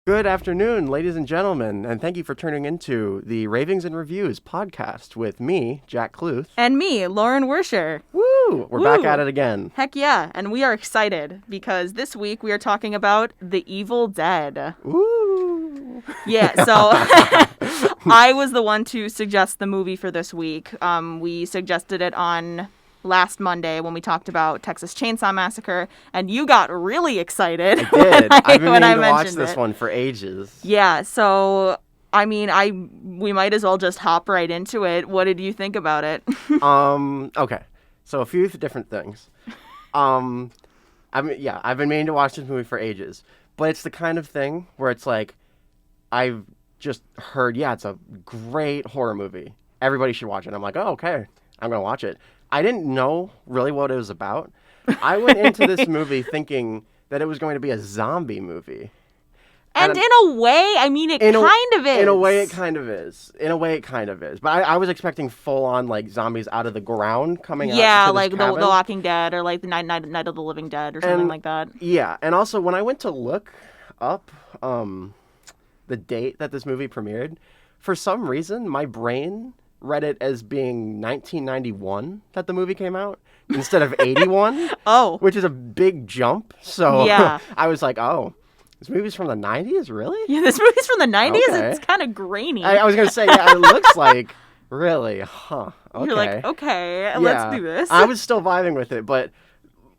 Good afternoon, ladies and gentlemen, and thank you for tuning into the Ravings and Reviews podcast with me, Jack Cluth. And me, Lauren Werscher. Woo! We're back at it again. Heck yeah, and we are excited because this week we are talking about The Evil Dead. Woo! Yeah, so I was the one to suggest the movie for this week. We suggested it on last Monday when we talked about Texas Chainsaw Massacre, and you got really excited. I did. I've been meaning to watch mentioned this one for ages. Yeah, so I mean, we might as well just hop right into it. What did you think about it? Okay. So a few different things. I've been meaning to watch this movie for ages, but it's the kind of thing where it's like, I've just heard, it's a great horror movie. Everybody should watch it. I'm like, oh, okay, I'm going to watch it. I didn't know really what it was about. I went into this movie thinking that it was going to be a zombie movie. And in a way, I mean, it kind of is. In a way, it kind of is. But I was expecting full-on, like, zombies out of the ground coming out. Yeah, like the Walking Dead or like the Night of the Living Dead or something like that. Yeah, and also when I went to look up the date that this movie premiered, for some reason, my brain read it as being 1991 that the movie came out instead of 81. Oh. Which is a big jump. So yeah. I was like, oh, this movie's from the 90s? Really? Yeah, this movie's from the 90s? Okay. It's kind of grainy. I was going to say, yeah, it looks like, really? Huh. Okay. You're like, okay, let's do this. I was still vibing with it, but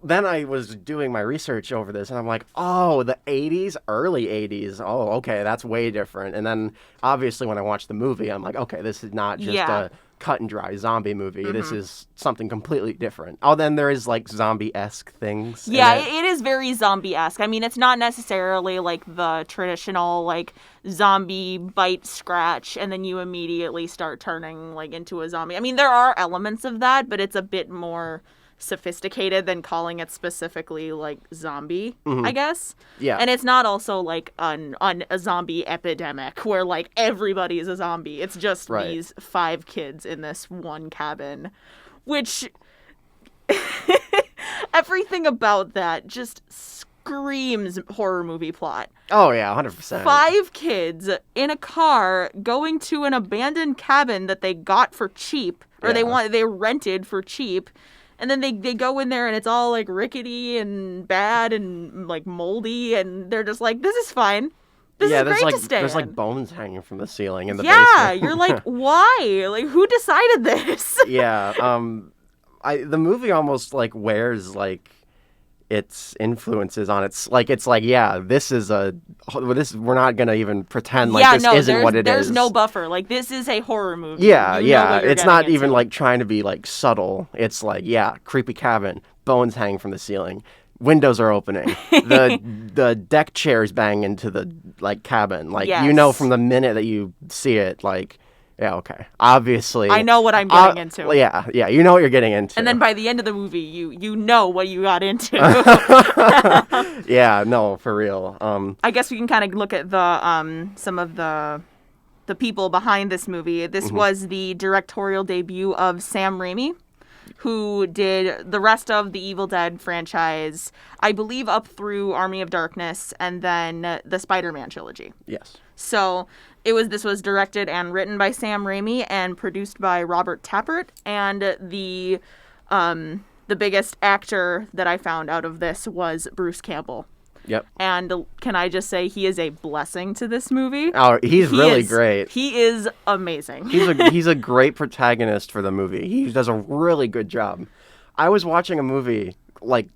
then I was doing my research over this, and I'm like, oh, the 80s, early 80s. Oh, okay, that's way different. And then, obviously, when I watched the movie, I'm like, okay, this is not just a cut-and-dry zombie movie. Mm-hmm. This is something completely different. Oh, then there is, like, zombie-esque things. Yeah, it is very zombie-esque. I mean, it's not necessarily, like, the traditional, like, zombie bite, scratch, and then you immediately start turning, like, into a zombie. I mean, there are elements of that, but it's a bit more sophisticated than calling it specifically like zombie, I guess. Yeah. And it's not also like a zombie epidemic where like everybody is a zombie. It's just these 5 kids in this one cabin, which everything about that just screams horror movie plot. Oh yeah, 100%. 5 kids in a car going to an abandoned cabin that they got for cheap, or they rented for cheap. And then they go in there and it's all like rickety and bad and like moldy, and they're just like, this is fine. This is great to stay in. There's like bones hanging from the ceiling in the basement. Yeah, you're like, why? Like, who decided this? Yeah, the movie almost like wears like its influences on its like we're not gonna even pretend like this isn't what it is. There's no buffer. Like, this is a horror movie. Yeah, it's not even like trying to be like subtle. It's like, creepy cabin, bones hanging from the ceiling, windows are opening, the deck chairs bang into the like cabin. Like, you know from the minute that you see it, like, yeah, okay. Obviously, I know what I'm getting into. Yeah, you know what you're getting into. And then by the end of the movie, you know what you got into. Yeah, no, for real. I guess we can kind of look at the some of the people behind this movie. This was the directorial debut of Sam Rami, who did the rest of the Evil Dead franchise, I believe up through Army of Darkness and then the Spider-Man trilogy. Yes. So this was directed and written by Sam Rami and produced by Robert Tappert, and the biggest actor that I found out of this was Bruce Campbell. Yep. And can I just say, he is a blessing to this movie. Oh, he's really great. He is amazing. He's a great protagonist for the movie. He does a really good job. I was watching a movie, like,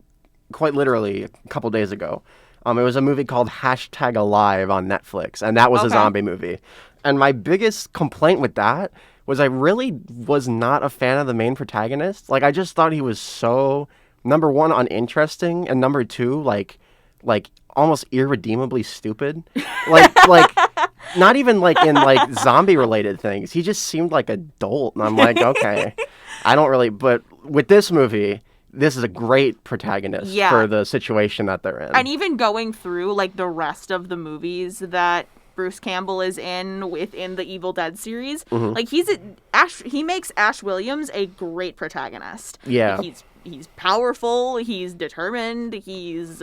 quite literally a couple days ago. It was a movie called #Alive on Netflix, and that was a zombie movie. And my biggest complaint with that was I really was not a fan of the main protagonist. Like, I just thought he was so, number one, uninteresting, and number two, like almost irredeemably stupid. Like not even like in like zombie related things. He just seemed like a dolt, and I'm like, okay, I don't really. But with this movie, this is a great protagonist for the situation that they're in. And even going through like the rest of the movies that Bruce Campbell is within the Evil Dead series. Mm-hmm. Like he makes Ash Williams a great protagonist. Yeah. Like, he's powerful, he's determined, he's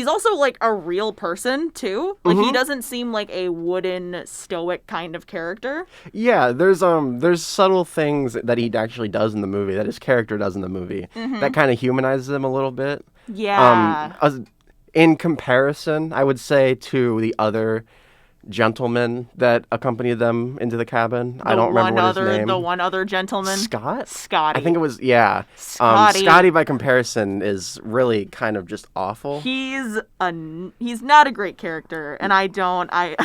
also like a real person too. Like he doesn't seem like a wooden stoic kind of character. Yeah, there's subtle things that he actually does in the movie, that his character does in the movie, that kind of humanizes him a little bit. Yeah. In comparison, I would say, to the other gentleman that accompanied them into the cabin. I don't remember what his name. The one other gentleman. Scotty. I think it was, yeah. Scotty. Scotty, by comparison, is really kind of just awful. He's not a great character, and I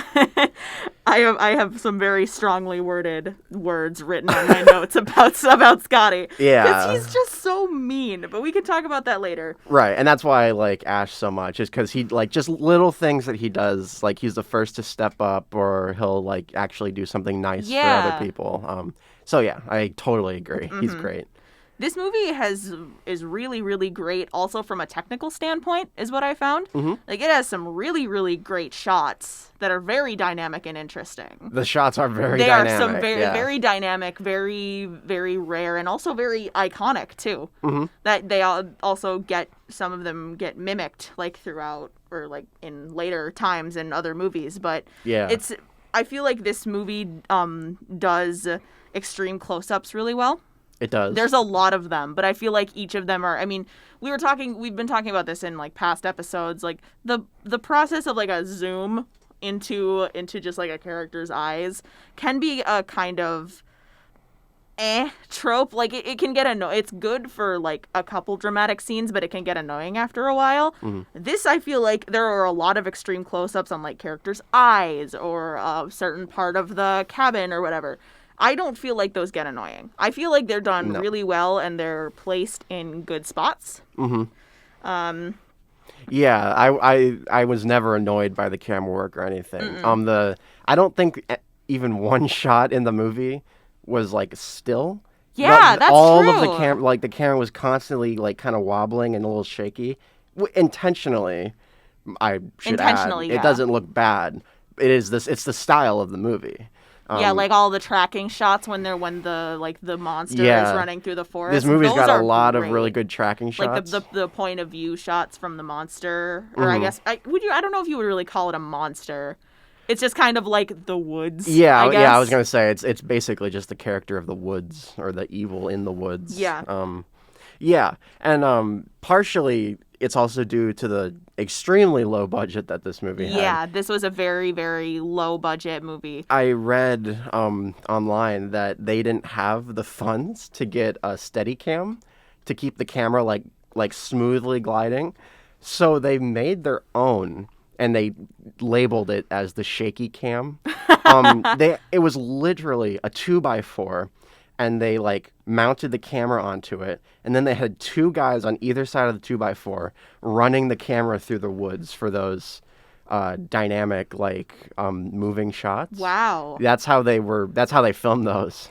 have some very strongly worded words written on my notes about Scotty. Yeah. Because he's just so mean, but we can talk about that later. Right, and that's why I like Ash so much, is because he, like, just little things that he does, like, he's the first to step up, or he'll, like, actually do something nice for other people. So, yeah, I totally agree. He's great. This movie is really, really great also from a technical standpoint, is what I found. Like, it has some really, really great shots that are very dynamic and interesting. The shots are very dynamic. They are some very dynamic, very, very rare, and also very iconic, too. That they also some of them get mimicked, like, throughout, or, like, in later times in other movies. But yeah, I feel like this movie does extreme close-ups really well. It does. There's a lot of them, but I feel like each of them are, I mean, we've been talking about this in, like, past episodes, like, the process of, like, a zoom into just, like, a character's eyes can be a kind of trope. Like, it can get annoying. It's good for, like, a couple dramatic scenes, but it can get annoying after a while. This, I feel like there are a lot of extreme close-ups on, like, characters' eyes or a certain part of the cabin or whatever. I don't feel like those get annoying. I feel like they're done really well, and they're placed in good spots. Yeah, I was never annoyed by the camera work or anything. I don't think even one shot in the movie was, like, still. Yeah, that's all true. Of the camera, like, the camera was constantly, like, kind of wobbling and a little shaky, intentionally. I should add, it doesn't look bad. It's the style of the movie. Yeah, like all the tracking shots when the monster is running through the forest. This movie's got a lot of really good tracking shots. Like the point of view shots from the monster, or I guess I don't know if you would really call it a monster. It's just kind of like the woods. Yeah, I guess. Yeah. I was gonna say it's basically just the character of the woods, or the evil in the woods. Yeah. Yeah, and partially it's also due to the extremely low budget that this movie had. Yeah, this was a very, very low budget movie. I read online that they didn't have the funds to get a Steadicam to keep the camera like smoothly gliding, so they made their own, and they labeled it as the shaky cam. It was literally a 2x4. And they, like, mounted the camera onto it, and then they had two guys on either side of the 2x4 running the camera through the woods for those dynamic, like, moving shots. Wow. That's how they filmed those.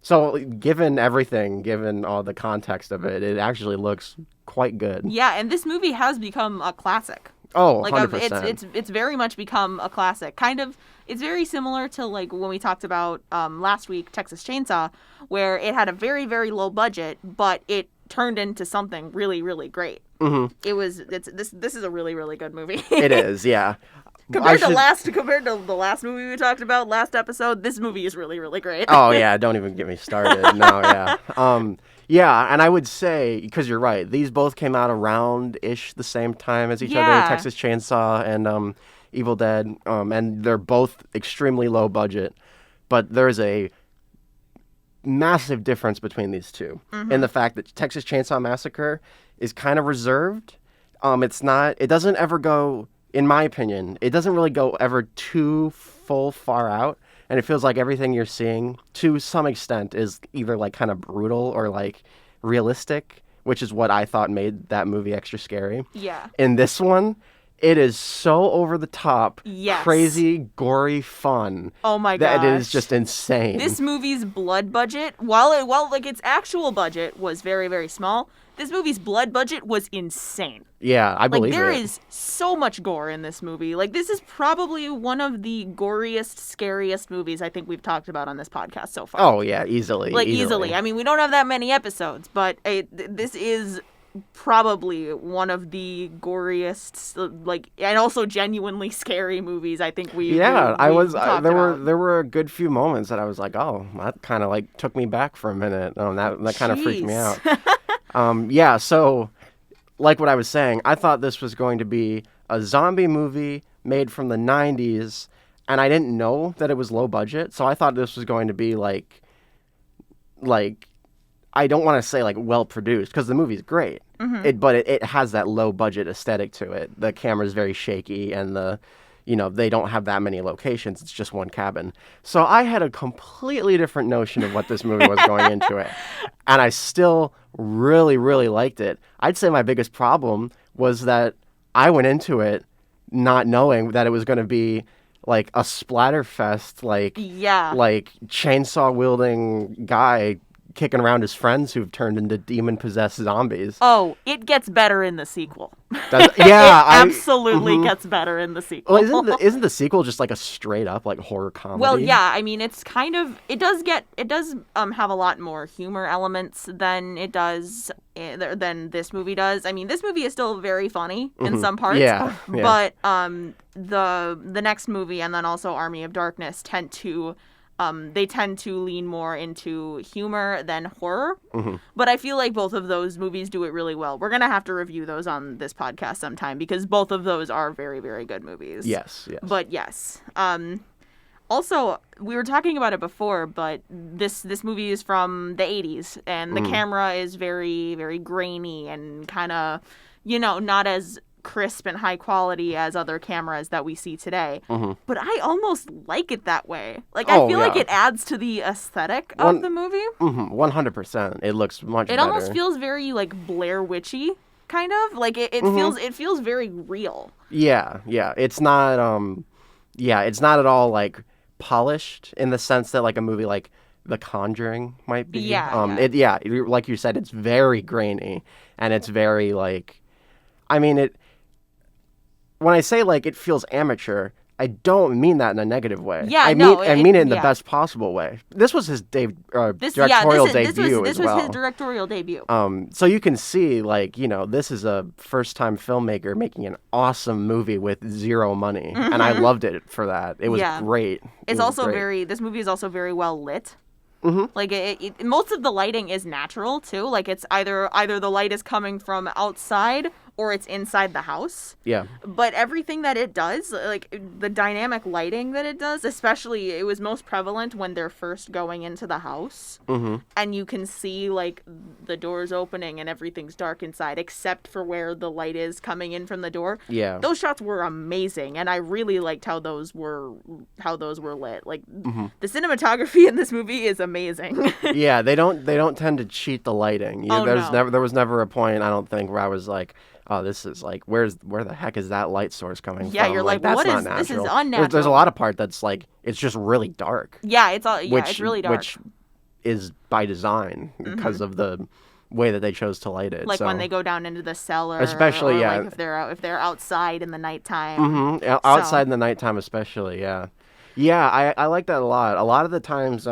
So given all the context of it, it actually looks quite good. Yeah, and this movie has become a classic. Oh, like 100%. It's very much become a classic. Kind of, it's very similar to, like, when we talked about last week, Texas Chainsaw, where it had a very, very low budget, but it turned into something really, really great. This is a really, really good movie. It is, yeah. Compared to the last movie we talked about last episode, this movie is really, really great. Oh yeah, don't even get me started. No, yeah. Yeah, and I would say, because you're right, these both came out around-ish the same time as each other, Texas Chainsaw and Evil Dead, and they're both extremely low budget, but there's a massive difference between these two in the fact that Texas Chainsaw Massacre is kind of reserved. It doesn't ever go, in my opinion, it doesn't really go ever too far out. And it feels like everything you're seeing, to some extent, is either, like, kind of brutal or, like, realistic, which is what I thought made that movie extra scary. Yeah. In this one, It is so over the top, Yes. crazy, gory fun. Oh my that gosh. it is just insane. This movie's blood budget, while like its actual budget was very, very small, this movie's blood budget was insane. Yeah, I believe There it. is so much gore in this movie. Like, this is probably one of the goriest, scariest movies I think we've talked about on this podcast so far. Oh yeah, easily. Like, easily. I mean, we don't have that many episodes, but this is probably one of the goriest, like, and also genuinely scary movies I think we Yeah, we there were about. there were a good few moments that I was like, oh, that kind of like took me back for a minute. That kind of freaked me out. Yeah, so like what I was saying, I thought this was going to be a zombie movie made from the 90s, and I didn't know that it was low budget, so I thought this was going to be like I don't want to say like well produced because the movie's great. But it has that low budget aesthetic to it. The camera's very shaky, and they don't have that many locations. It's just one cabin. So I had a completely different notion of what this movie was going into it. And I still really, really liked it. I'd say my biggest problem was that I went into it not knowing that it was going to be like a splatterfest, like chainsaw wielding guy kicking around his friends who've turned into demon-possessed zombies. Oh, it gets better in the sequel. Yeah, absolutely gets better in the sequel. Well, isn't the sequel just like a straight up like horror comedy? Well, yeah, I mean, it's kind of it does have a lot more humor elements than it does than this movie does. I mean, this movie is still very funny in some parts. Yeah. But the next movie and then also Army of Darkness tend to lean more into humor than horror. But I feel like both of those movies do it really well. We're going to have to review those on this podcast sometime because both of those are very, very good movies. Yes. But yes. Also, we were talking about it before, but this movie is from the 80s, and the camera is very, very grainy and kind of, not as crisp and high quality as other cameras that we see today. But I almost like it that way. Like, I feel like it adds to the aesthetic of the movie. 100%. It looks much better. It almost feels very, like, Blair Witchy, kind of. Like, it feels very real. Yeah. It's not, it's not at all, like, polished in the sense that, like, a movie like The Conjuring might be. Like you said, it's very grainy, and it's very, like, I mean, when I say, like, it feels amateur, I don't mean that in a negative way. Yeah, I mean it in the best possible way. This was his directorial debut This was his directorial debut. So you can see, like, this is a first-time filmmaker making an awesome movie with zero money, and I loved it for that. It was great. This movie is also very well lit. Like, most of the lighting is natural, too. Like, it's either the light is coming from outside or it's inside the house. Yeah. But everything that it does, like, the dynamic lighting that it does, especially, it was most prevalent when they're first going into the house. And you can see, like, the doors opening and everything's dark inside, except for where the light is coming in from the door. Yeah. Those shots were amazing, and I really liked how those were lit. Like, the cinematography in this movie is amazing. Yeah, they don't tend to cheat the lighting. There was never a point, I don't think, where I was like, oh, this is like, where the heck is that light source coming from? Yeah, you're like, that's what not is natural. this? Is unnatural. There's a lot of part that's like, it's just really dark. Yeah, it's really dark. Which is by design because of the way that they chose to light it. Like, when they go down into the cellar, especially, like if they're outside in the nighttime. Outside in the nighttime, especially. Yeah, I like that a lot. A lot of the times,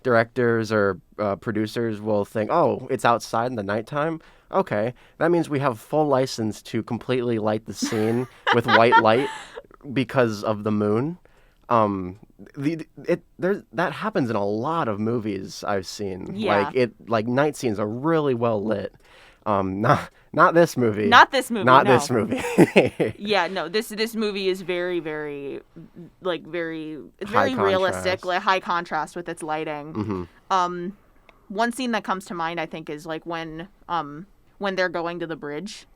directors or producers will think, oh, it's outside in the nighttime. Okay, that means we have full license to completely light the scene with white light because of the moon. That happens in a lot of movies I've seen. Yeah. Like night scenes are really well lit. Not this movie. Not this movie. Not no. this movie. Yeah, no. This movie is very, very, like, it's High very realistic, contrast. like high contrast with its lighting. One scene that comes to mind, I think, is like when they're going to the bridge,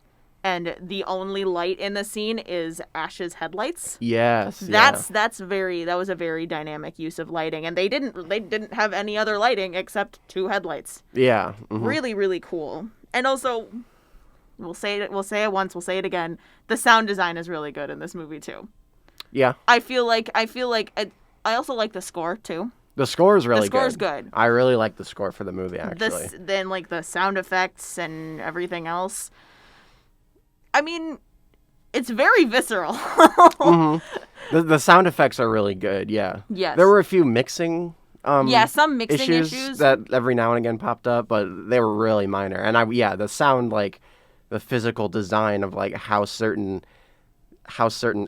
and the only light in the scene is Ash's headlights. Yes. That was a very dynamic use of lighting, and they didn't have any other lighting except two headlights. Yeah. Really, really cool. And also, We'll say it once, we'll say it again. The sound design is really good in this movie too. Yeah. I feel like I also like the score too. The score is really good. The score's good. I really like the score for the movie, actually. Then like the sound effects and everything else. I mean, it's very visceral. Mm-hmm. The sound effects are really good, yeah. Yes. There were a few mixing some mixing issues that every now and again popped up, but they were really minor. And the sound, like the physical design of like how certain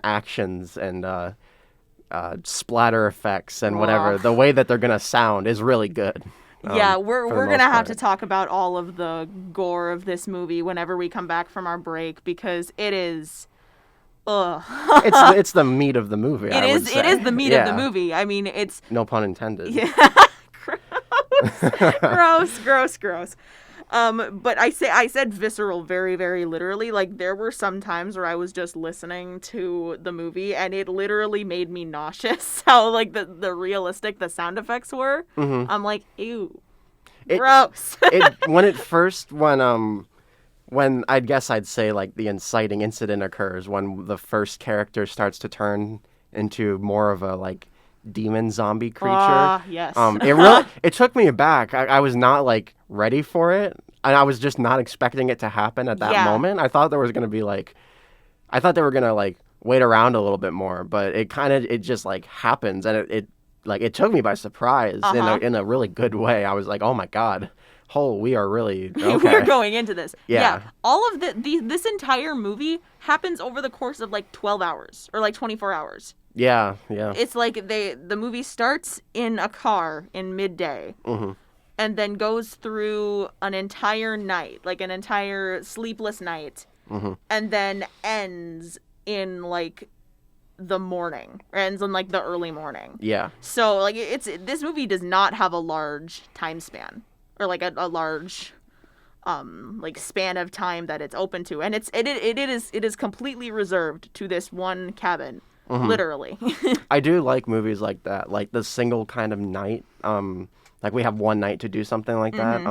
actions and splatter effects and whatever, the way that they're gonna sound is really good. We're gonna have to talk about all of the gore of this movie whenever we come back from our break, because it is it's the meat of the movie. It is the meat of the movie. I mean, it's no pun intended. Yeah. gross. But I said visceral very, very literally. Like, there were some times where I was just listening to the movie and it literally made me nauseous how, like, the realistic the sound effects were. Mm-hmm. I'm like, ew. Gross. When I'd say, like, the inciting incident occurs, when the first character starts to turn into more of a, like, demon zombie creature. Yes. It took me aback. I was not, like, ready for it, and I was just not expecting it to happen at that moment. I thought there was going to be, like, I thought they were going to, like, wait around a little bit more, but it just, like, happens, and it took me by surprise in a really good way. I was like, oh my God. We are really okay. We're going into this. Yeah. All of this entire movie happens over the course of like 12 hours or like 24 hours. Yeah. It's like the movie starts in a car in midday, and then goes through an entire night, like an entire sleepless night, and then ends in like the morning, or ends in like the early morning. Yeah. So like this movie does not have a large time span. Or like a large, like span of time that it's open to, and it is completely reserved to this one cabin, literally. I do like movies like that, like the single kind of night. Like we have one night to do something like that.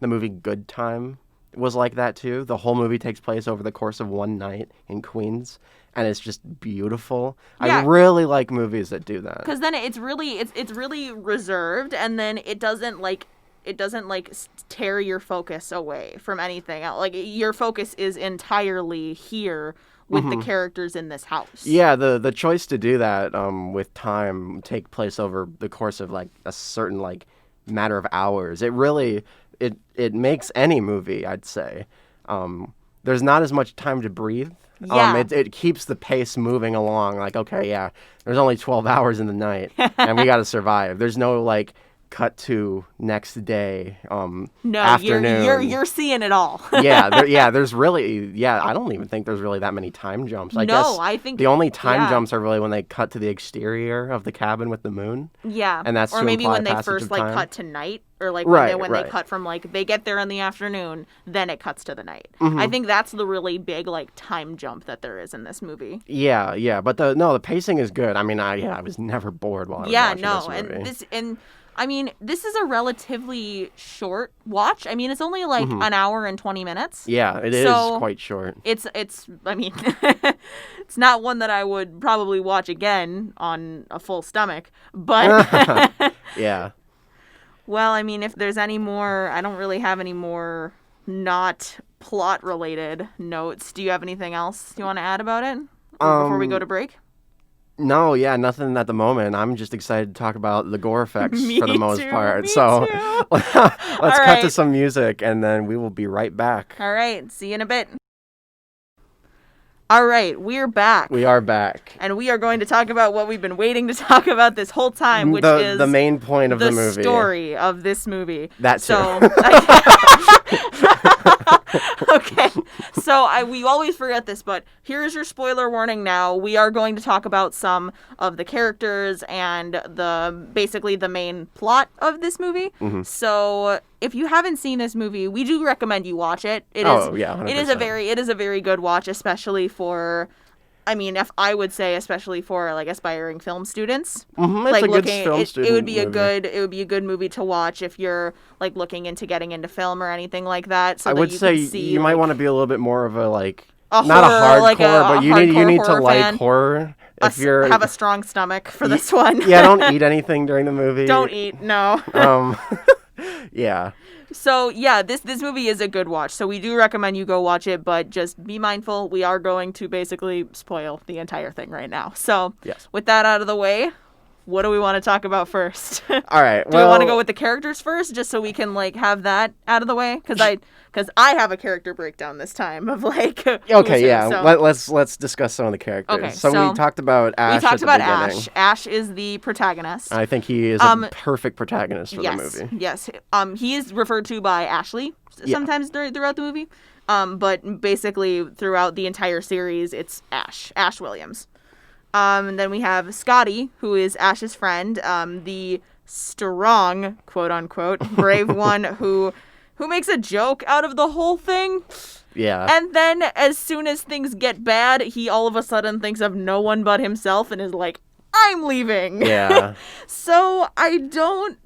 The movie Good Time was like that too. The whole movie takes place over the course of one night in Queens, and it's just beautiful. Yeah. I really like movies that do that, because then it's really reserved, and then it doesn't tear your focus away from anything else. Like, your focus is entirely here with the characters in this house. Yeah, the choice to do that with time take place over the course of like a certain like matter of hours. It really it makes any movie, I'd say. There's not as much time to breathe. Yeah. It keeps the pace moving along. Like, okay, yeah, there's only 12 hours in the night, and we got to survive. There's no like cut to next day, afternoon. You're seeing it all. There's really, I don't even think there's really that many time jumps. I think the only time jumps are really when they cut to the exterior of the cabin with the moon. Yeah. And that's or to maybe imply when they passage first of like time. cut to night, or like when they cut from like they get there in the afternoon, then it cuts to the night. I think that's the really big like time jump that there is in this movie. Yeah, but the pacing is good. I mean, I was never bored while I was watching this movie. I mean, this is a relatively short watch. I mean, it's only like an hour and 20 minutes. Yeah, it is quite short. It's I mean, it's not one that I would probably watch again on a full stomach, but yeah. Well, I mean, if there's any more, I don't really have any more not plot related notes. Do you have anything else you want to add about it before we go to break? No, nothing at the moment. I'm just excited to talk about the gore effects for the most part. Me so too. let's cut to some music, and then we will be right back. All right. See you in a bit. All right. We're back. We are back. And we are going to talk about what we've been waiting to talk about this whole time, which is the main point of the movie. The story of this movie. That's so. Okay, so we always forget this, but here's your spoiler warning now. We are going to talk about some of the characters and basically the main plot of this movie. So if you haven't seen this movie, we do recommend you watch it. It is 100%. It is a very good watch, especially for I mean, if I would say, especially for like aspiring film students, Mm-hmm, it's like a good looking, film it student would be movie. it would be a good movie to watch if you're like looking into getting into film or anything like that, so I that would you say can see you might like want to be a little bit more of a like a not a horror, like hardcore, but a you hardcore need to horror like fan. horror. If you're Have a strong stomach for this one. yeah, don't eat anything during the movie. Don't eat, no. Um, yeah. So yeah, this movie is a good watch. So we do recommend you go watch it, but just be mindful. We are going to basically spoil the entire thing right now. So Yes. with that out of the way, what do we want to talk about first? All right. Do we want to go with the characters first, just so we can like have that out of the way? Because I have a character breakdown this time of like. Okay, yeah. So. Let's discuss some of the characters. Okay, so we talked about Ash. We talked about beginning. Ash. Ash is the protagonist. I think he is a perfect protagonist for yes, the movie. Yes. He is referred to by Ashley sometimes throughout the movie. But basically throughout the entire series, it's Ash Williams. And then we have Scotty, who is Ash's friend, the strong, quote unquote, brave one who makes a joke out of the whole thing. Yeah. And then as soon as things get bad, he all of a sudden thinks of no one but himself and is like, I'm leaving. Yeah. So I don't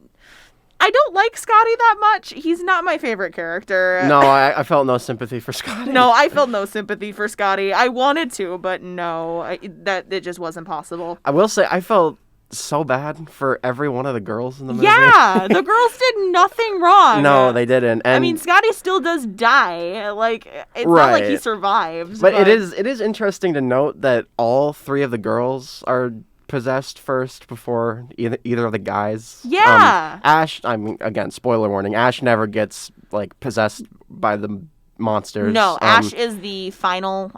like Scotty that much. He's not my favorite character. No, I felt no sympathy for Scotty. No, I felt no sympathy for Scotty. I wanted to, but no, it just wasn't possible. I will say I felt so bad for every one of the girls in the movie. Yeah, the girls did nothing wrong. No, they didn't. And I mean, Scotty still does die. Like, it's not like he survives. But it is interesting to note that all three of the girls are possessed first before either of the guys. Yeah. Ash, I mean, again, spoiler warning, Ash never gets like possessed by the monsters. No, Ash is the final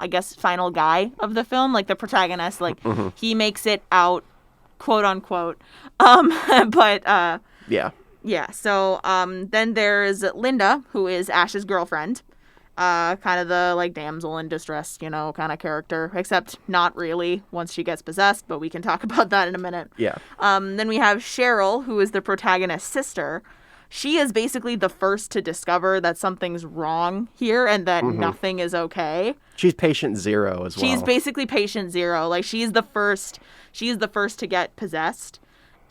guy of the film, like the protagonist. Like he makes it out, quote unquote. But yeah. So then there's Linda, who is Ash's girlfriend. Kind of the like damsel in distress, kind of character, except not really once she gets possessed, but we can talk about that in a minute. Yeah. Then we have Cheryl, who is the protagonist's sister. She is basically the first to discover that something's wrong here and that nothing is okay. She's patient zero as well. She's basically patient zero. Like she's the first to get possessed.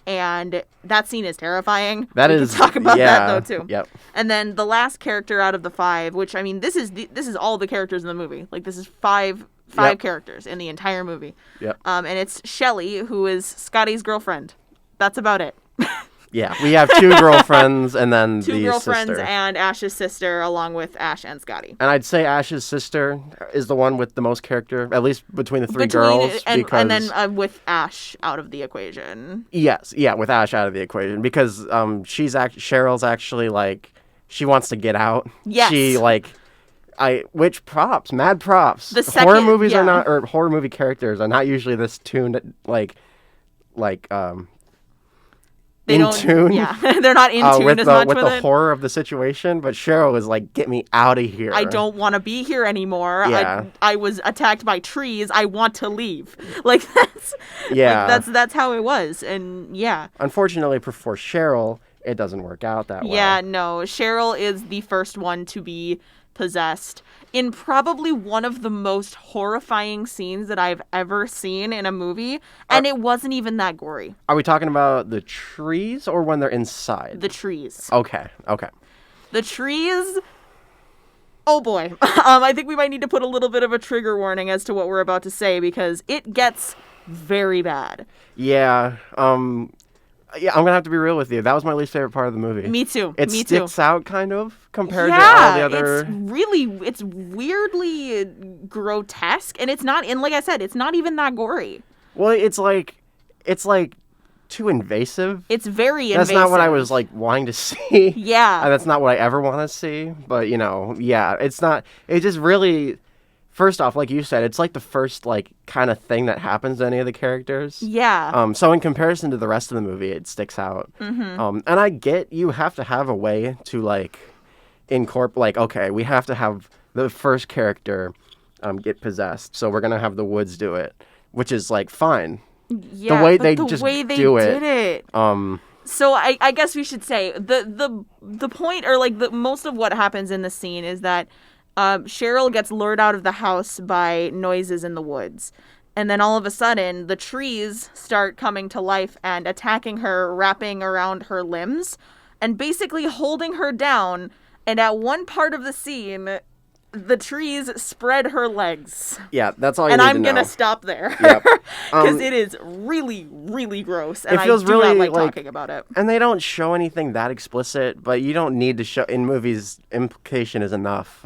And that scene is terrifying. We can talk about that though too. Yep. And then the last character out of the five, which I mean, this is all the characters in the movie. Like this is five characters in the entire movie. Yep. And it's Shelley, who is Scotty's girlfriend. That's about it. Yeah, we have two girlfriends and then Two the girlfriends sister. and Ash's sister, along with Ash and Scotty. And I'd say Ash's sister is the one with the most character, at least between the three girls. And then with Ash out of the equation. Yes, yeah, with Ash out of the equation because Cheryl's actually like she wants to get out. Yes. She which props, mad props. The Horror second- movies yeah. are not, or horror movie characters are not usually this tuned They in don't, tune. Yeah, they're not in tune with as the much with with the it. horror of the situation. But Cheryl is like, get me out of here. I don't want to be here anymore. Yeah. I was attacked by trees. I want to leave. Like that's Yeah. Like, that's how it was. And yeah. Unfortunately for Cheryl, it doesn't work out that way. Yeah, no. Cheryl is the first one to be possessed in probably one of the most horrifying scenes that I've ever seen in a movie, and it wasn't even that gory. Are we talking about the trees or when they're inside? The trees. Okay. The trees. Oh boy. I think we might need to put a little bit of a trigger warning as to what we're about to say because it gets very bad. Yeah. Yeah, I'm gonna have to be real with you. That was my least favorite part of the movie. Me too. It Me sticks too. out kind of compared to all the other. It's weirdly grotesque, and it's not. And like I said, it's not even that gory. Well, it's like too invasive. It's very That's invasive. not what I was like wanting to see. Yeah. That's not what I ever want to see. But yeah, it's not. It just really. First off, like you said, it's like the first like kind of thing that happens to any of the characters. Yeah. So in comparison to the rest of the movie, it sticks out. Mm-hmm. And I get you have to have a way to like incorporate. Like, okay, we have to have the first character get possessed, so we're gonna have the Woods do it, which is like fine. Yeah. The way but they the just way they do did it. So I guess we should say the point or like the most of what happens in the scene is that Cheryl gets lured out of the house by noises in the woods. And then all of a sudden, the trees start coming to life and attacking her, wrapping around her limbs, and basically holding her down. And at one part of the scene, the trees spread her legs. Yeah, that's all you and need I'm to know. gonna stop there. Yep. Because it is really, really gross. And It feels I do really, not like like- talking about it. And they don't show anything that explicit, but you don't need to show in movies. Implication is enough.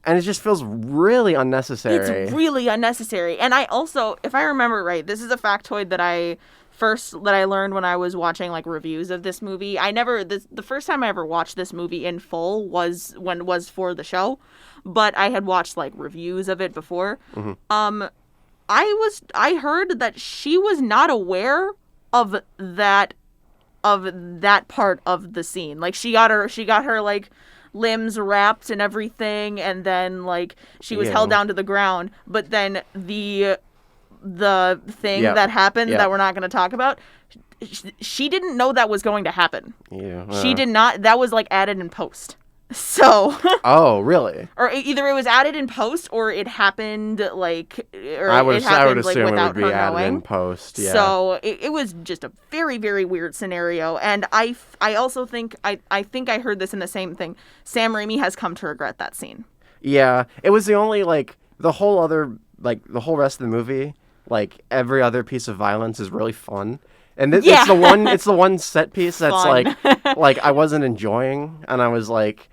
And it just feels really unnecessary. It's really unnecessary. And I also, if I remember right, this is a factoid that I learned when I was watching like reviews of this movie. The first time I ever watched this movie in full was for the show, but I had watched like reviews of it before. Mm-hmm. I heard that she was not aware of that part of the scene. Like she got her like limbs wrapped and everything, and then like she was held down to the ground, but then the thing that happened that we're not going to talk about, she didn't know that was going to happen. She did not. That was like added in post. So Oh, really? or either it was added in post or it happened like I would assume like, it would without be her added knowing. in post. Yeah. So it was just a very, very weird scenario. And I also think I think I heard this in the same thing. Sam Rami has come to regret that scene. Yeah, it was the only like the whole rest of the movie, like every other piece of violence is really fun. And it's the one set piece that's Fun. like I wasn't enjoying, and I was like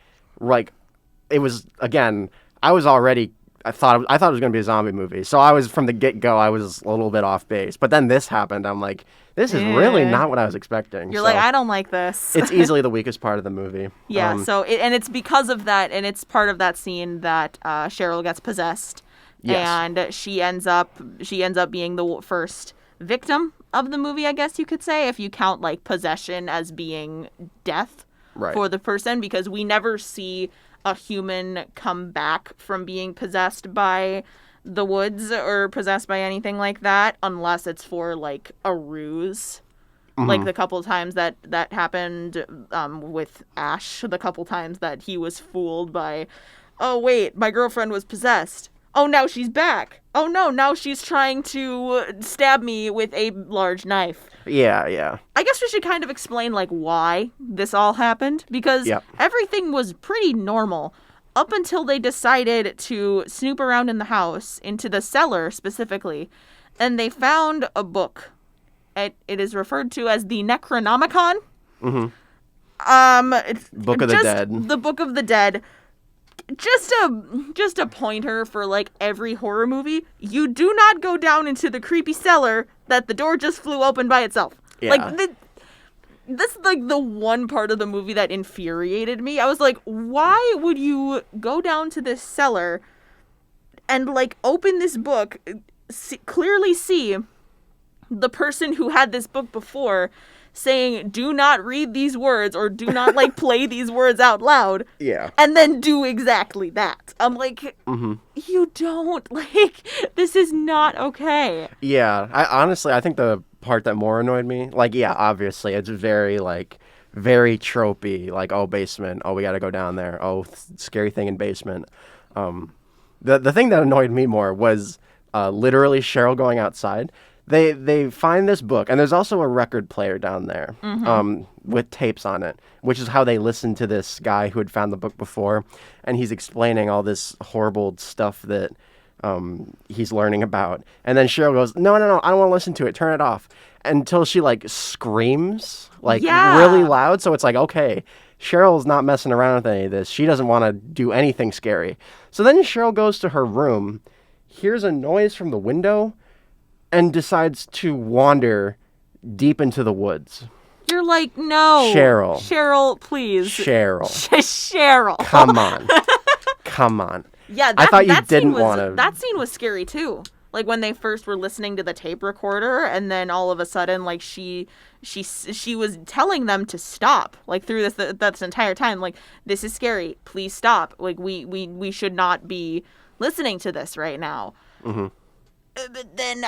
it was, again, I thought it was going to be a zombie movie. So I was, from the get-go, I was a little bit off base. But then this happened. I'm like, this is really not what I was expecting. You're like, I don't like this. It's easily the weakest part of the movie. Yeah, and it's because of that, and it's part of that scene that Cheryl gets possessed. Yes. And she ends up being the first victim of the movie, I guess you could say, if you count like possession as being death for the person, because we never see a human come back from being possessed by the woods or possessed by anything like that, unless it's for like a ruse. Mm-hmm. Like the couple times that happened with Ash, the couple times that he was fooled by, oh wait, my girlfriend was possessed. Oh, now she's back. Oh no, now she's trying to stab me with a large knife. Yeah. I guess we should kind of explain like why this all happened, because everything was pretty normal up until they decided to snoop around in the house, into the cellar specifically, and they found a book. It is referred to as the Necronomicon. Mm-hmm. It's Book of the Dead. The Book of the Dead. Just a pointer for like every horror movie. You do not go down into the creepy cellar that the door just flew open by itself. Yeah. Like that's like the one part of the movie that infuriated me. I was like, why would you go down to this cellar and like open this book, clearly see the person who had this book before saying, do not read these words or do not like play these words out loud. Yeah. And then do exactly that. I'm like, you don't, like, this is not okay. Yeah. I think the part that more annoyed me, like, yeah, obviously it's very tropey, like, oh, basement, oh, we gotta go down there, oh, scary thing in basement. The thing that annoyed me more was literally Cheryl going outside. They find this book, and there's also a record player down there with tapes on it, which is how they listened to this guy who had found the book before, and he's explaining all this horrible stuff that he's learning about. And then Cheryl goes, no, I don't want to listen to it. Turn it off. Until she, like, screams, like, really loud. So it's like, okay, Cheryl's not messing around with any of this. She doesn't want to do anything scary. So then Cheryl goes to her room, hears a noise from the window, and decides to wander deep into the woods. You're like, no. Cheryl, please. Cheryl. Come on. Yeah, I thought you didn't want to. That scene was scary too. Like when they first were listening to the tape recorder, and then all of a sudden, like she was telling them to stop. Like through this entire time, like, this is scary. Please stop. Like we should not be listening to this right now. Mm-hmm. But then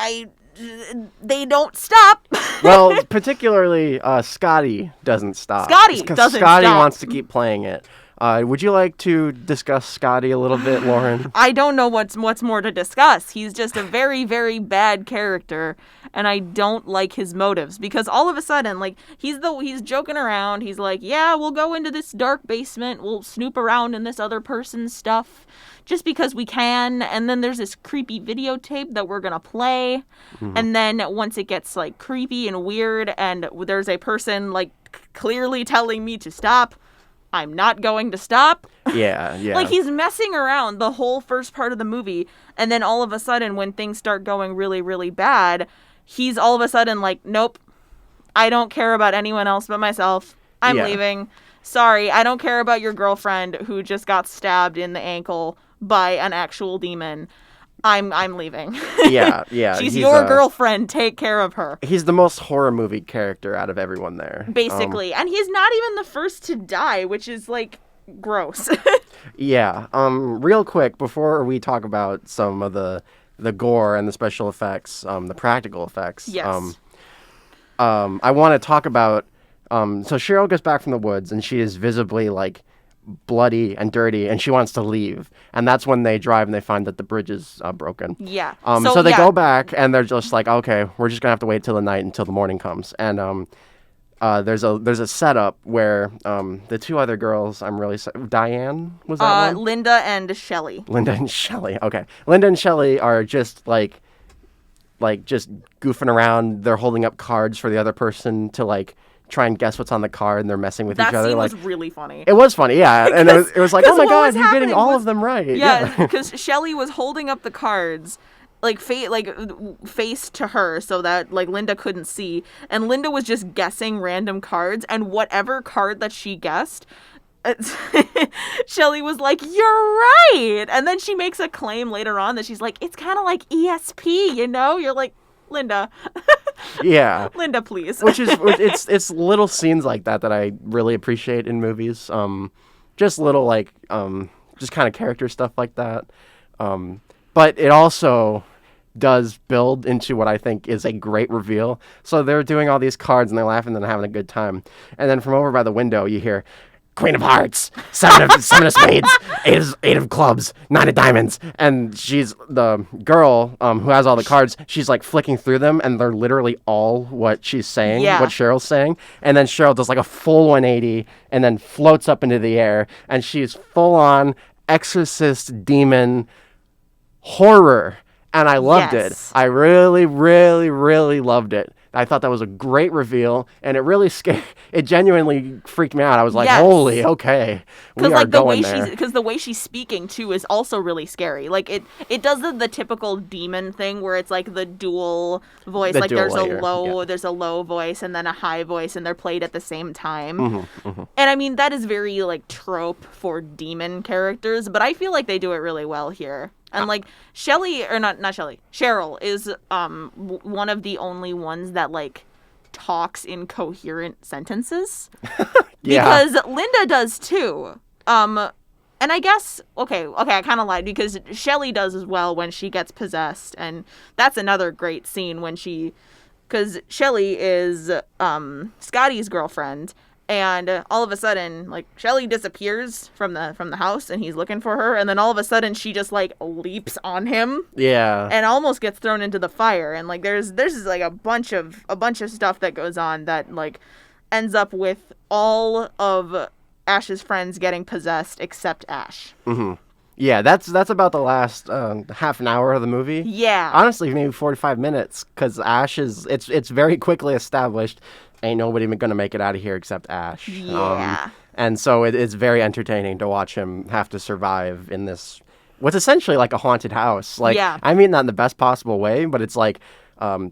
they don't stop. Well, particularly Scotty doesn't stop. Scotty wants to keep playing it. Would you like to discuss Scotty a little bit, Lauren? I don't know what's more to discuss. He's just a very, very bad character, and I don't like his motives because all of a sudden, like, he's joking around. He's like, yeah, we'll go into this dark basement. We'll snoop around in this other person's stuff just because we can. And then there's this creepy videotape that we're going to play. Mm-hmm. And then once it gets, like, creepy and weird and there's a person, like, clearly telling me to stop, I'm not going to stop. Yeah. Like, he's messing around the whole first part of the movie, and then all of a sudden, when things start going really, really bad, he's all of a sudden like, nope, I don't care about anyone else but myself. I'm leaving. Sorry, I don't care about your girlfriend who just got stabbed in the ankle by an actual demon. I'm leaving. Yeah. She's your girlfriend. Take care of her. He's the most horror movie character out of everyone there. Basically. And he's not even the first to die, which is, like, gross. Yeah. Real quick, before we talk about some of the gore and the special effects, the practical effects. Yes. I want to talk about... so Cheryl gets back from the woods, and she is visibly, like, bloody and dirty, and she wants to leave, and that's when they drive and they find that the bridge is broken. So they go back and they're just like, okay, we're just gonna have to wait till the night until the morning comes. And there's a setup where the two other girls, Diane, was that one? Linda and Shelley. Okay, Linda and Shelley are just like just goofing around. They're holding up cards for the other person to like try and guess what's on the card, and they're messing with each other. That scene like, was really funny. It was funny, yeah. And it was like, oh my god, you're getting all of them right. Yeah, because Shelley was holding up the cards, like face to her, so that like Linda couldn't see, and Linda was just guessing random cards, and whatever card that she guessed, Shelley was like, "You're right," and then she makes a claim later on that she's like, "It's kind of like ESP, you know?" You're like, Linda. Yeah. Linda, please. It's little scenes like that I really appreciate in movies. Just little like just kind of character stuff like that. But it also does build into what I think is a great reveal. So they're doing all these cards and they're laughing and having a good time. And then from over by the window you hear Queen of Hearts, seven of spades, eight of clubs, 9 of diamonds, and she's the girl who has all the cards. She's like flicking through them, and they're literally all what she's saying, what Cheryl's saying. And then Cheryl does like a full 180, and then floats up into the air, and she's full on exorcist demon horror, and I loved it. I really, really, really loved it. I thought that was a great reveal, and it really it genuinely freaked me out. I was like, holy, okay, we are going there. Because the way she's speaking, too, is also really scary. Like, it does the typical demon thing where it's like the dual voice. Like, there's a low voice and then a high voice, and they're played at the same time. And, I mean, that is very, like, trope for demon characters, but I feel like they do it really well here. And, like, Cheryl is one of the only ones that, like, talks in coherent sentences. Because Linda does, too. And I guess, okay, I kind of lied, because Shelley does as well when she gets possessed. And that's another great scene when because Shelley is Scotty's girlfriend. And all of a sudden, like, Shelley disappears from the house, and he's looking for her. And then all of a sudden, she just, like, leaps on him. Yeah. And almost gets thrown into the fire. And, like, there's like, a bunch of stuff that goes on that, like, ends up with all of Ash's friends getting possessed except Ash. Mm-hmm. Yeah, that's about the last half an hour of the movie. Yeah. Honestly, maybe 45 minutes, because Ash it's very quickly established. Ain't nobody gonna make it out of here except Ash. Yeah. And so it's very entertaining to watch him have to survive in this, what's essentially like a haunted house. Like, I mean that in the best possible way, but it's like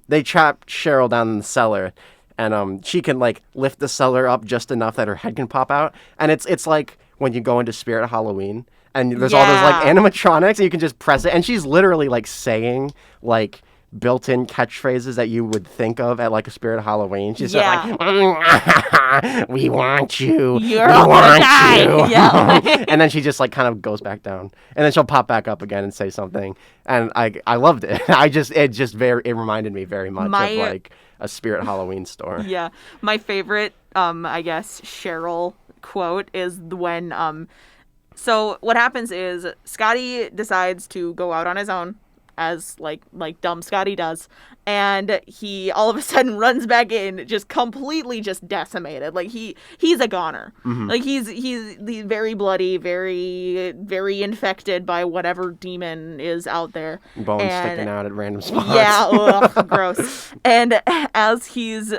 they trap Cheryl down in the cellar, and she can like lift the cellar up just enough that her head can pop out. And it's like when you go into Spirit of Halloween, and there's all those like animatronics, and you can just press it, and she's literally like saying like built-in catchphrases that you would think of at like a Spirit of Halloween. She's like, we want you. We want you. Yeah. And then she just like kind of goes back down, and then she'll pop back up again and say something. And I loved it. It reminded me very much of like a Spirit Halloween store. Yeah. My favorite, I guess, Cheryl quote is when so what happens is Scotty decides to go out on his own, as like dumb Scotty does, and he all of a sudden runs back in just completely just decimated. Like he's a goner. Like he's very bloody, very very infected by whatever demon is out there. Bones sticking out at random spots. Yeah, ugh, gross. And as he's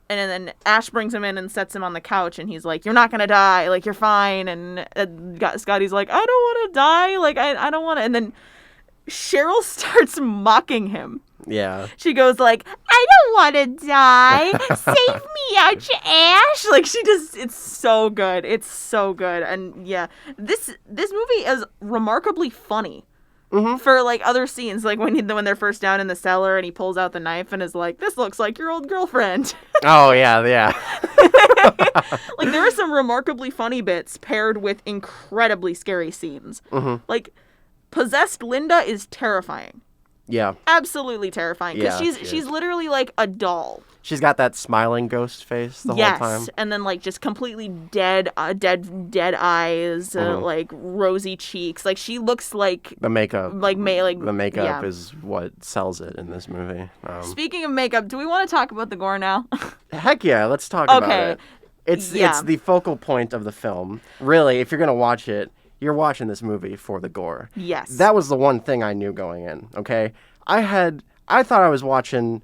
and then Ash brings him in and sets him on the couch, and he's like, "You're not gonna die. Like, you're fine." And Scotty's like, "I don't want to die. Like, I don't want to." And then Cheryl starts mocking him. Yeah. She goes like, "I don't want to die. Save me, out you Ash." Like, she just, it's so good. It's so good. And yeah, this movie is remarkably funny. For like other scenes, like when they're first down in the cellar and he pulls out the knife and is like, "This looks like your old girlfriend." Oh yeah. Like, there are some remarkably funny bits paired with incredibly scary scenes. Like, possessed Linda is terrifying. Yeah. Absolutely terrifying, because she's literally like a doll. She's got that smiling ghost face the whole time. Yes, and then like just completely dead eyes, like rosy cheeks. Like, she looks like the makeup. The makeup yeah. is what sells it in this movie. Speaking of makeup, do we want to talk about the gore now? Heck yeah, let's talk about it. It's the focal point of the film. Really, if you're gonna watch it, you're watching this movie for the gore. Yes. That was the one thing I knew going in. Okay, I thought I was watching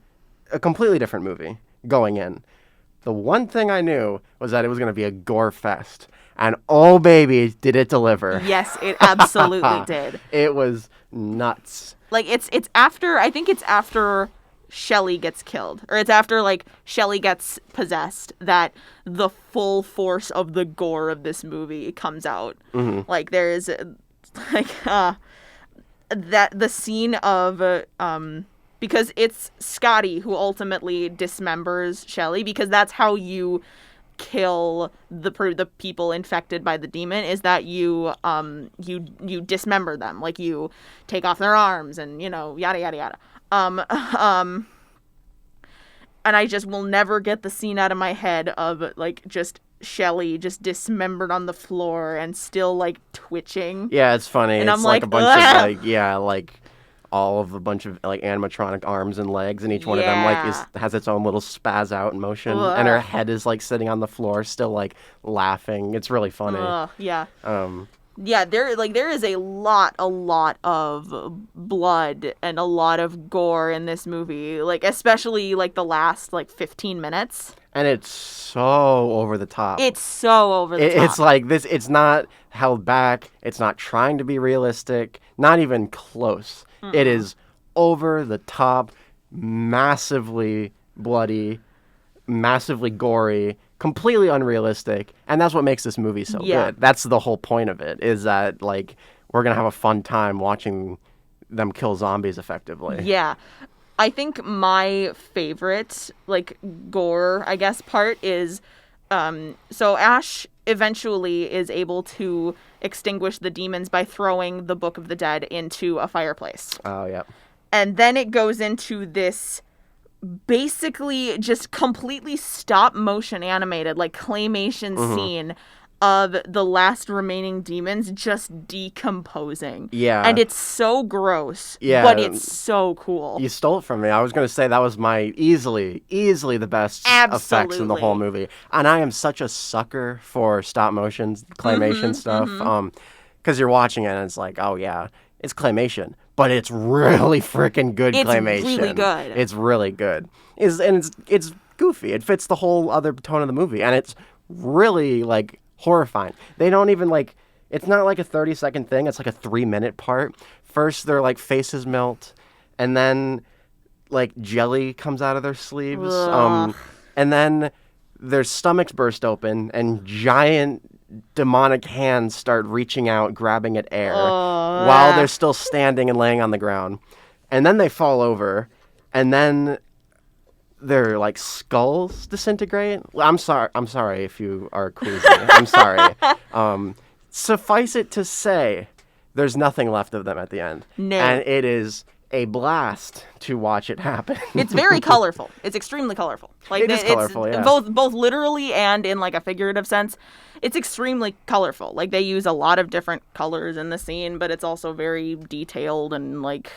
a completely different movie going in. The one thing I knew was that it was going to be a gore fest. And oh baby, did it deliver. Yes, it absolutely did. It was nuts. Like, it's after, I think it's after Shelly gets killed, or it's after like Shelly gets possessed, that the full force of the gore of this movie comes out. Like, there is like that the scene of because it's Scotty who ultimately dismembers Shelly, because that's how you kill the people infected by the demon, is that you dismember them. Like, you take off their arms and, you know, yada yada yada. And I just will never get the scene out of my head of like just Shelly just dismembered on the floor and still like twitching. Yeah, it's funny. And it's I'm like like, a bunch ugh! of like all of a bunch of like animatronic arms and legs, and each one of them like has its own little spaz out motion, and her head is like sitting on the floor still like laughing. It's really funny. Yeah. Yeah, there is a lot of blood and a lot of gore in this movie, like especially like the last like 15 minutes. And it's so over the top. It's so over the top. It's like this. It's not held back. It's not trying to be realistic. Not even close. It is over the top, massively bloody, massively gory, completely unrealistic, and that's what makes this movie so good. That's the whole point of it, is that like we're gonna have a fun time watching them kill zombies effectively. Yeah. I think my favorite like gore, I guess, part is so Ash eventually is able to extinguish the demons by throwing the Book of the Dead into a fireplace. Oh, yeah. And then it goes into this basically just completely stop motion animated, like claymation scene of the last remaining demons just decomposing. Yeah. And it's so gross, but it's so cool. You stole it from me. I was going to say that was my easily the best effects in the whole movie. And I am such a sucker for stop motion, claymation stuff. Because you're watching it and it's like, oh yeah, it's claymation. But it's really freaking good claymation. It's really good. It's really good. It's goofy. It fits the whole other tone of the movie. And it's really like horrifying. They don't even like, it's not like a 30-second thing. It's like a 3-minute part. First, their like faces melt, and then like jelly comes out of their sleeves. And then their stomachs burst open, and giant demonic hands start reaching out, grabbing at air while they're still standing and laying on the ground. And then they fall over, and then their like skulls disintegrate. I'm sorry if you are queasy. I'm sorry. Suffice it to say, there's nothing left of them at the end. No. And it is a blast to watch it happen. It's very colorful. It's extremely colorful. Like It is colorful, yeah. Both literally and in like a figurative sense. It's extremely colorful. Like they use a lot of different colors in the scene, but it's also very detailed and like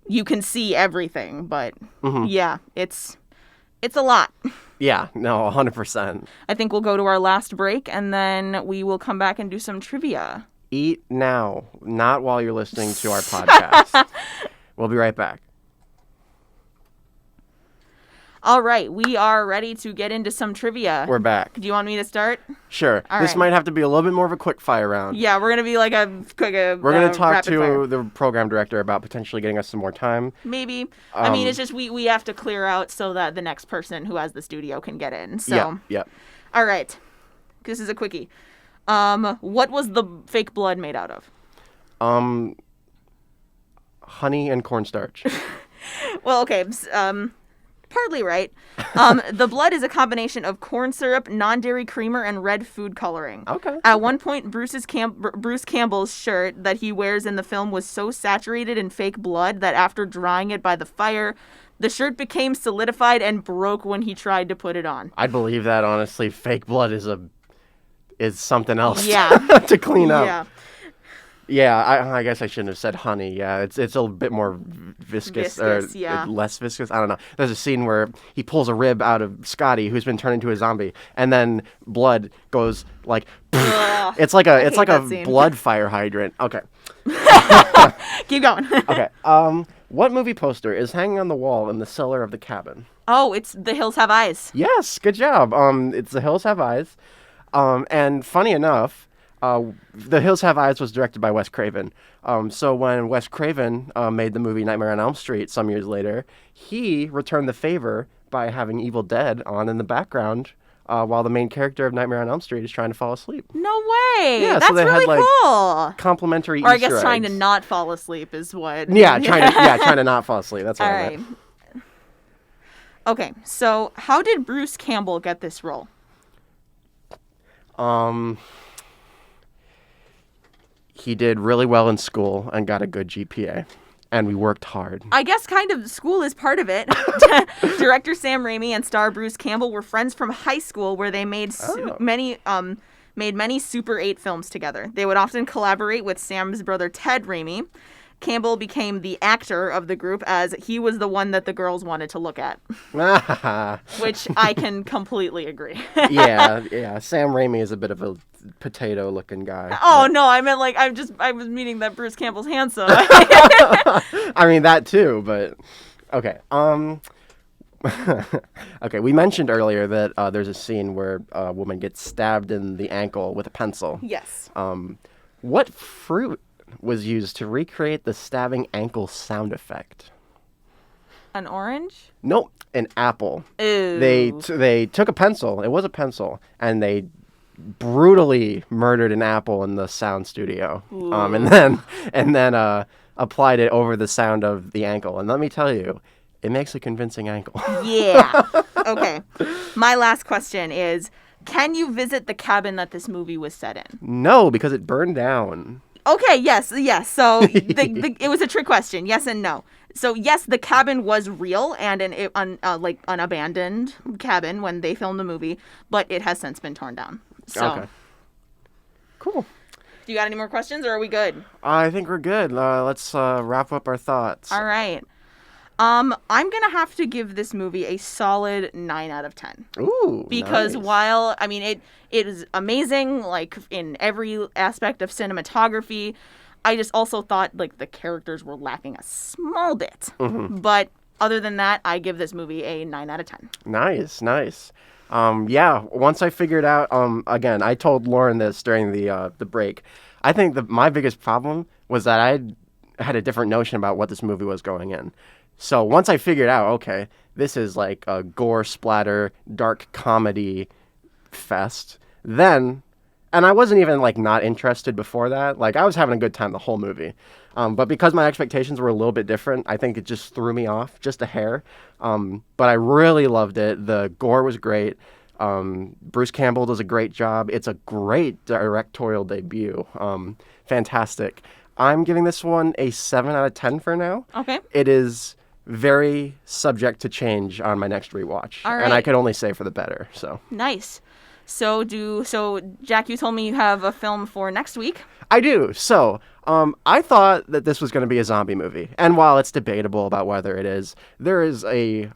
you can see everything. But yeah, it's a lot. Yeah, no, 100%. I think we'll go to our last break and then we will come back and do some trivia. Eat now, not while you're listening to our podcast. We'll be right back. All right, we are ready to get into some trivia. We're back. Do you want me to start? Sure. All this right. might have to be a little bit more of a quick fire round. Yeah, we're gonna be like a We're going to talk rapid to fire. the program director about potentially getting us some more time. Maybe. I mean, it's just we have to clear out so that the next person who has the studio can get in. So, Yeah. all right, this is a quickie. What was the fake blood made out of? Honey and cornstarch. Well, okay, partly right. The blood is a combination of corn syrup, non-dairy creamer, and red food coloring. Okay. At one point, Bruce Campbell's shirt that he wears in the film was so saturated in fake blood that after drying it by the fire, the shirt became solidified and broke when he tried to put it on. I believe that, honestly. Fake blood is something else Yeah. to clean up. Yeah. Yeah, I guess I shouldn't have said honey. Yeah, it's a little bit more viscous, Viscous, yeah. less viscous. I don't know. There's a scene where he pulls a rib out of Scotty, who's been turned into a zombie, and then blood goes like. Ugh, it's like hate a that scene. blood fire hydrant. Okay. Keep going. Okay. What movie poster is hanging on the wall in the cellar of the cabin? Oh, it's The Hills Have Eyes. Yes, good job. It's The Hills Have Eyes. And funny enough, The Hills Have Eyes was directed by Wes Craven. So when Wes Craven made the movie Nightmare on Elm Street some years later, he returned the favor by having Evil Dead on in the background while the main character of Nightmare on Elm Street is trying to fall asleep. No way. Yeah, That's so they really had, like, cool. Complimentary Or I Easter guess trying to eggs. not fall asleep is what. Yeah, trying to not fall asleep. That's what All I right. meant. Okay, so how did Bruce Campbell get this role? He did really well in school and got a good GPA. And we worked hard. I guess kind of school is part of it. Director Sam Rami and star Bruce Campbell were friends from high school where they made many Super 8 films together. They would often collaborate with Sam's brother Ted Rami. Campbell became the actor of the group as he was the one that the girls wanted to look at, which I can completely agree. yeah. Sam Raimi is a bit of a potato-looking guy. Oh, no, I meant like I was meaning that Bruce Campbell's handsome. I mean, that too, but okay. Okay, we mentioned earlier that there's a scene where a woman gets stabbed in the ankle with a pencil. Yes. What fruit was used to recreate the stabbing ankle sound effect? An orange? Nope, an apple. Ew. They took a pencil. It was a pencil, and they brutally murdered an apple in the sound studio. And then applied it over the sound of the ankle. And let me tell you, it makes a convincing ankle. Yeah. Okay. My last question is, can you visit the cabin that this movie was set in? No, because it burned down. Okay, yes. So it was a trick question. Yes and no. So yes, the cabin was real and an abandoned cabin when they filmed the movie, but it has since been torn down. So, Okay. Cool. Do you got any more questions, or are we good? I think we're good. Let's wrap up our thoughts. All right. I'm gonna have to give this movie a solid 9 out of 10. Ooh, Because nice. while it is amazing, like in every aspect of cinematography, I just also thought like the characters were lacking a small bit. Mm-hmm. But other than that, I give this movie a 9 out of 10. Nice. Yeah, once I figured out, again, I told Lauren this during the break. I think my biggest problem was that I had a different notion about what this movie was going in. So once I figured out, okay, this is like a gore splatter, dark comedy fest, then, and I wasn't even like not interested before that. Like I was having a good time the whole movie. But because my expectations were a little bit different, I think it just threw me off just a hair. But I really loved it. The gore was great. Bruce Campbell does a great job. It's a great directorial debut. Fantastic. I'm giving this one a 7 out of 10 for now. Okay. It is very subject to change on my next rewatch. All And I right. could only say for the better, so. Nice. So Jack, you told me you have a film for next week. I do. So, I thought that this was going to be a zombie movie. And while it's debatable about whether it is, there is a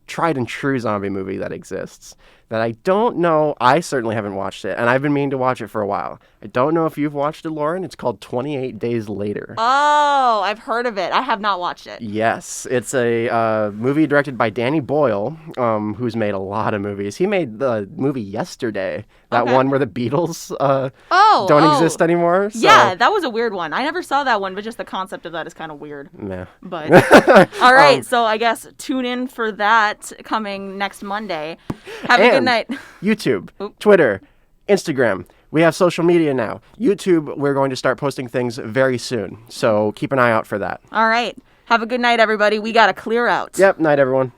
tried and true zombie movie that exists that I don't know. I certainly haven't watched it, and I've been meaning to watch it for a while. I don't know if you've watched it, Lauren. It's called 28 Days Later. Oh, I've heard of it. I have not watched it. Yes, it's a movie directed by Danny Boyle, who's made a lot of movies. He made the movie Yesterday, that one where the Beatles don't exist anymore. So. Yeah, that was a weird one. I never saw that one, but just the concept of that is kind of weird. Nah. But all right, so I guess tune in for that coming next Monday. Have a good night. YouTube, Twitter, Instagram. We have social media now. YouTube, we're going to start posting things very soon. So keep an eye out for that. All right. Have a good night, everybody. We got to clear out. Yep. Night, everyone.